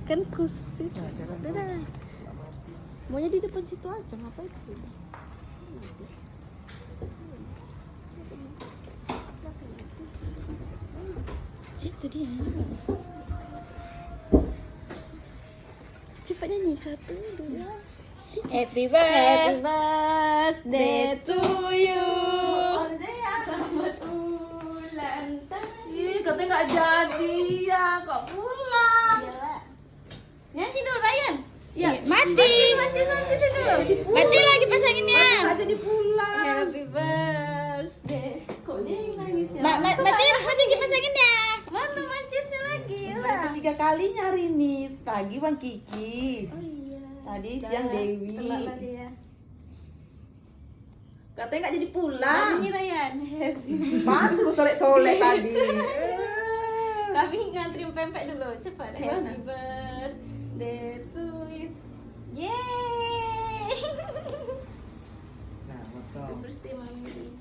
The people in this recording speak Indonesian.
Kan kusip. Dadah. Maunya di depan situ aja, ngapain sih? Situ dia. Cepat nyanyi 1, 2. Happy Happy birthday birthday to you. Selamat ulang tahun. Ih, katanya nggak jadi ya, kok pulang. Nyanyi dulu Ryan. Iya, mati dulu. mati lagi pasanginnya. Nggak jadi pulang. Happy birthday. Kok dia yang nangisnya? Mati lagi pasanginnya. Mana mancisnya lagi Udah 3 kali nyari nih. Pagi Bang Kiki. Oh iya. Tadi siang Dewi. Telat tadi ya. Katanya nggak jadi pulang. Nyanyi Ryan. Happy. Bantu solek-solek tadi. Kami ngantri pempek dulu. Cepat. Happy birthday to you. Yeay. Nah, masa. Birthday mami.